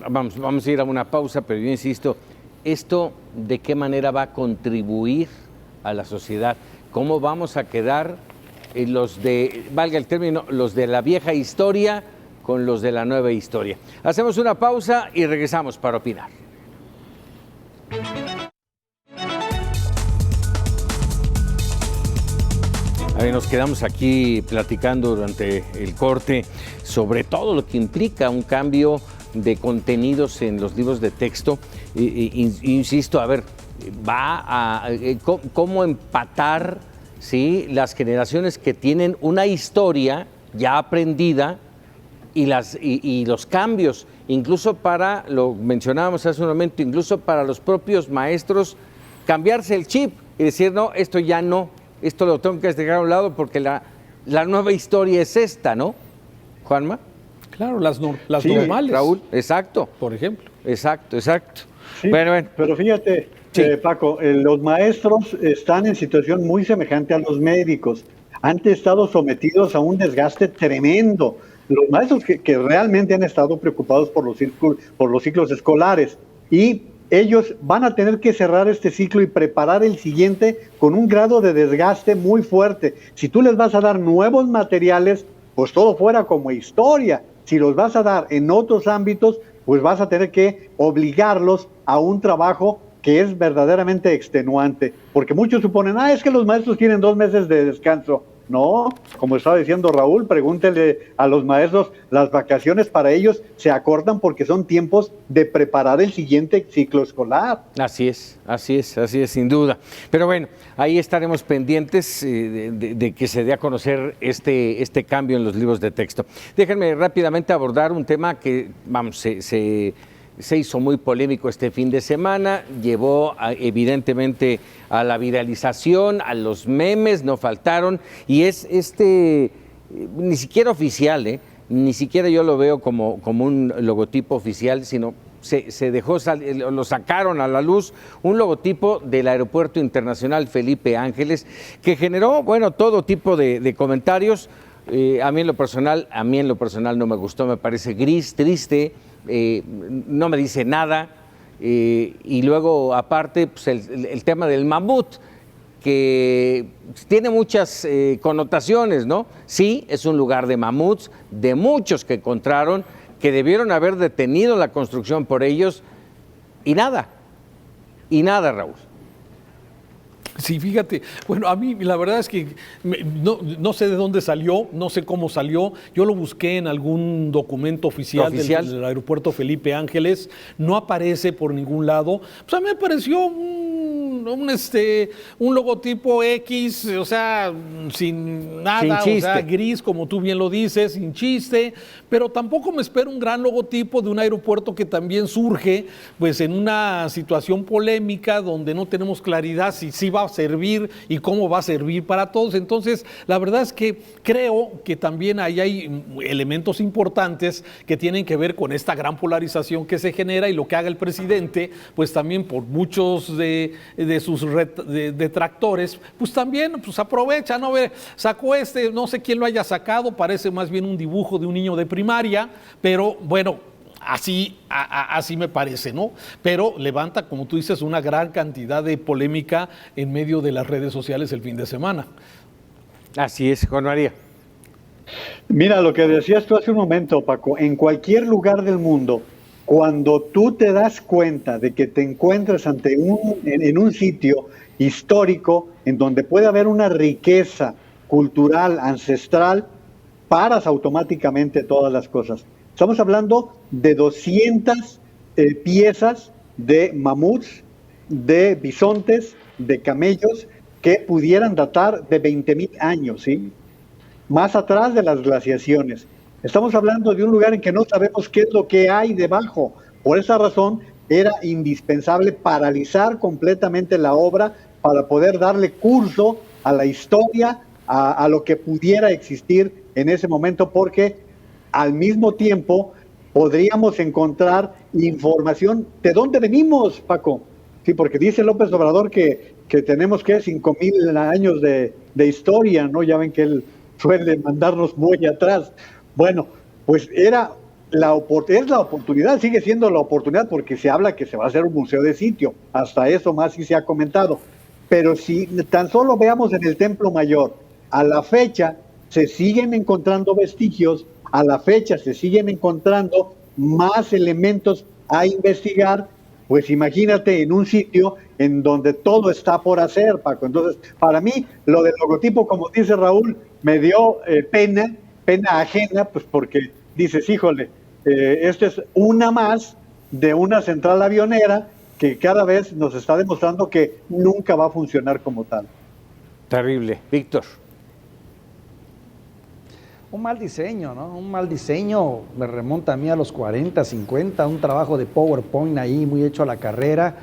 vamos a ir a una pausa, pero yo insisto, ¿esto de qué manera va a contribuir a la sociedad? ¿Cómo vamos a quedar los de, valga el término, los de la vieja historia con los de la nueva historia? Hacemos una pausa y regresamos para opinar. A ver, nos quedamos aquí platicando durante el corte sobre todo lo que implica un cambio de contenidos en los libros de texto. Insisto, a ver, cómo empatar, ¿sí?, las generaciones que tienen una historia ya aprendida y los cambios, incluso para, lo mencionábamos hace un momento, incluso para los propios maestros, cambiarse el chip y decir, no, esto ya no, esto lo tengo que dejar a un lado porque la nueva historia es esta, ¿no, Juanma? Claro, las sí, normales. Raúl, exacto. Por ejemplo. Exacto. Sí, bueno. Pero fíjate, sí. Paco, los maestros están en situación muy semejante a los médicos. Han estado sometidos a un desgaste tremendo. Los maestros que realmente han estado preocupados por los ciclos escolares, y ellos van a tener que cerrar este ciclo y preparar el siguiente con un grado de desgaste muy fuerte. Si tú les vas a dar nuevos materiales, pues todo fuera como historia. Si los vas a dar en otros ámbitos, pues vas a tener que obligarlos a un trabajo que es verdaderamente extenuante. Porque muchos suponen, es que los maestros tienen 2 meses de descanso. No, como estaba diciendo Raúl, pregúntele a los maestros, las vacaciones para ellos se acortan porque son tiempos de preparar el siguiente ciclo escolar. Así es, sin duda. Pero bueno, ahí estaremos pendientes de que se dé a conocer este cambio en los libros de texto. Déjenme rápidamente abordar un tema que, se hizo muy polémico este fin de semana, llevó evidentemente a la viralización, a los memes, no faltaron, y es ni siquiera oficial, ni siquiera yo lo veo como un logotipo oficial, sino se dejó lo sacaron a la luz, un logotipo del Aeropuerto Internacional Felipe Ángeles, que generó, bueno, todo tipo de comentarios. A mí en lo personal no me gustó, me parece gris, triste, no me dice nada, y luego aparte pues el tema del mamut, que tiene muchas connotaciones, ¿no? Sí, es un lugar de mamuts, de muchos que encontraron, que debieron haber detenido la construcción por ellos, y nada, Raúl. Sí, fíjate, bueno, a mí la verdad es que no sé de dónde salió, no sé cómo salió, yo lo busqué en algún documento oficial del aeropuerto Felipe Ángeles, no aparece por ningún lado, pues a mí me pareció un logotipo X, o sea, sin nada, sin o sea, gris, como tú bien lo dices, sin chiste, pero tampoco me espero un gran logotipo de un aeropuerto que también surge, pues en una situación polémica donde no tenemos claridad si va a servir y cómo va a servir para todos. Entonces, la verdad es que creo que también ahí hay elementos importantes que tienen que ver con esta gran polarización que se genera, y lo que haga el presidente, pues también por muchos de sus detractores, pues también pues aprovecha, ¿no? Sacó no sé quién lo haya sacado, parece más bien un dibujo de un niño de primaria, pero bueno, así me parece, ¿no? Pero levanta, como tú dices, una gran cantidad de polémica en medio de las redes sociales el fin de semana. Así es, Juan María. Mira, lo que decías tú hace un momento, Paco, en cualquier lugar del mundo, cuando tú te das cuenta de que te encuentras en un sitio histórico en donde puede haber una riqueza cultural, ancestral, paras automáticamente todas las cosas. Estamos hablando de 200 piezas de mamuts, de bisontes, de camellos, que pudieran datar de 20,000 años, ¿sí? Más atrás de las glaciaciones. Estamos hablando de un lugar en que no sabemos qué es lo que hay debajo. Por esa razón, era indispensable paralizar completamente la obra para poder darle curso a la historia, a lo que pudiera existir en ese momento, porque al mismo tiempo podríamos encontrar información de dónde venimos, Paco. Sí, porque dice López Obrador que tenemos 5,000 años de historia, ¿no? Ya ven que él suele mandarnos muy atrás. Bueno, pues es la oportunidad, sigue siendo la oportunidad, porque se habla que se va a hacer un museo de sitio, hasta eso más sí se ha comentado. Pero si tan solo veamos en el Templo Mayor, a la fecha se siguen encontrando vestigios, a la fecha se siguen encontrando más elementos a investigar, pues imagínate en un sitio en donde todo está por hacer, Paco. Entonces, para mí, lo del logotipo, como dice Raúl, me dio pena ajena, pues porque dices, híjole, esta es una más de una central avionera que cada vez nos está demostrando que nunca va a funcionar como tal. Terrible. Víctor. Un mal diseño, ¿no? Un mal diseño me remonta a mí a los 40, 50, un trabajo de PowerPoint ahí muy hecho a la carrera,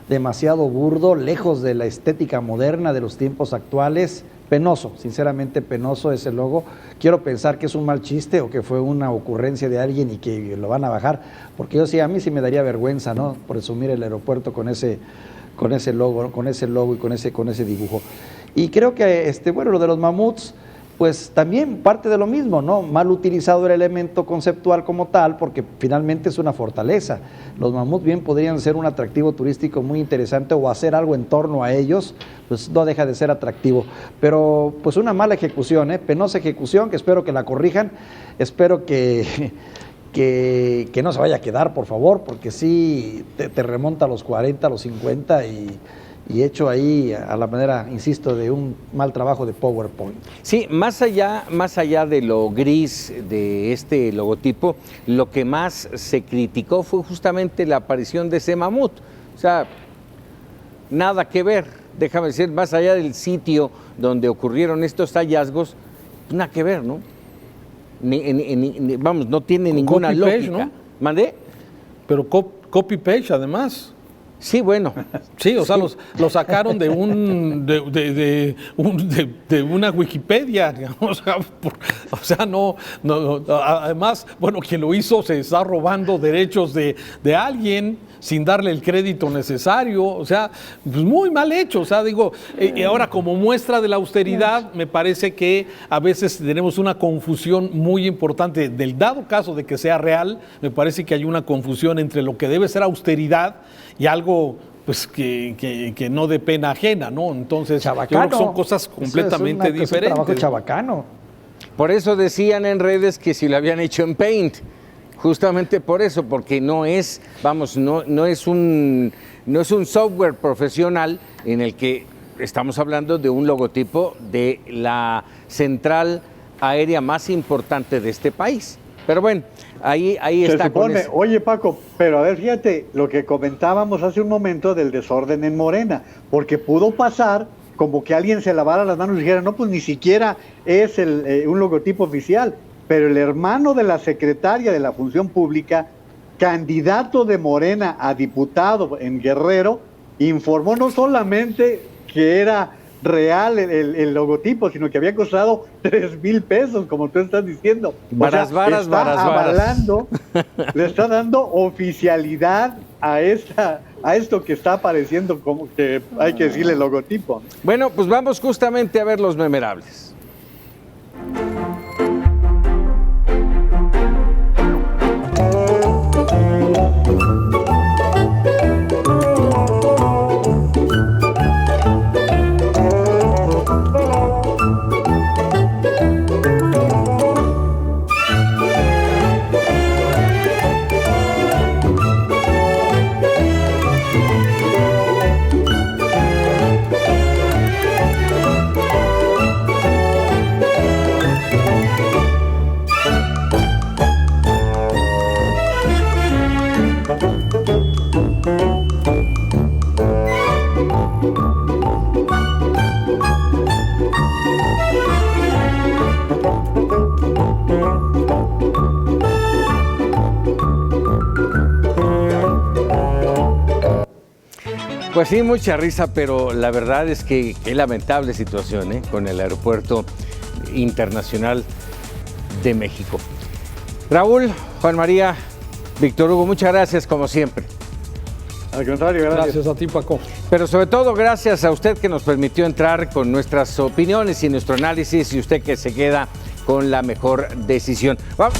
demasiado burdo, lejos de la estética moderna de los tiempos actuales. Penoso, sinceramente penoso ese logo. Quiero pensar que es un mal chiste o que fue una ocurrencia de alguien y que lo van a bajar, porque yo sí, a mí sí me daría vergüenza, ¿no? Presumir el aeropuerto con ese logo y con ese dibujo. Y creo que bueno, lo de los mamuts, pues también parte de lo mismo, ¿no? Mal utilizado el elemento conceptual como tal, porque finalmente es una fortaleza. Los mamuts bien podrían ser un atractivo turístico muy interesante, o hacer algo en torno a ellos, pues no deja de ser atractivo. Pero pues una mala ejecución, penosa ejecución, que espero que la corrijan, espero que no se vaya a quedar, por favor, porque sí te remonta a los 40, a los 50 y hecho ahí a la manera, insisto, de un mal trabajo de PowerPoint. Sí, más allá de lo gris de este logotipo, lo que más se criticó fue justamente la aparición de ese mamut. O sea, nada que ver, déjame decir, más allá del sitio donde ocurrieron estos hallazgos, pues nada que ver, ¿no? Vamos, no tiene ninguna lógica. ¿No? ¿Mandé? Pero Copy-paste, además. Sí, bueno. Sí, o sea, lo sacaron de una Wikipedia, digamos, o sea, no, además, bueno, quien lo hizo se está robando derechos de alguien sin darle el crédito necesario, o sea, pues muy mal hecho, o sea, digo, ahora como muestra de la austeridad, me parece que a veces tenemos una confusión muy importante, del dado caso de que sea real, me parece que hay una confusión entre lo que debe ser austeridad y algo pues que no de pena ajena, ¿no? Entonces, yo creo que son cosas completamente diferentes. Es un trabajo chabacano. Por eso decían en redes que si lo habían hecho en Paint, justamente por eso, porque no es, vamos, no es un software profesional en el que estamos hablando de un logotipo de la central aérea más importante de este país. Pero bueno, ahí se está. Supone, oye Paco, pero a ver, fíjate lo que comentábamos hace un momento del desorden en Morena, porque pudo pasar como que alguien se lavara las manos y dijera, no, pues ni siquiera es un logotipo oficial, pero el hermano de la secretaria de la Función Pública, candidato de Morena a diputado en Guerrero, informó no solamente que era real el logotipo, sino que había costado 3,000 pesos, como tú estás diciendo. Varas. Le está dando oficialidad a esto que está apareciendo, como que hay que decirle logotipo. Bueno, pues vamos justamente a ver los memerables. Pues sí, mucha risa, pero la verdad es que qué lamentable situación con el Aeropuerto Internacional de México. Raúl, Juan María, Víctor Hugo, muchas gracias como siempre. Al contrario, gracias. Gracias a ti, Paco. Pero sobre todo gracias a usted que nos permitió entrar con nuestras opiniones y nuestro análisis y usted que se queda con la mejor decisión. Vamos.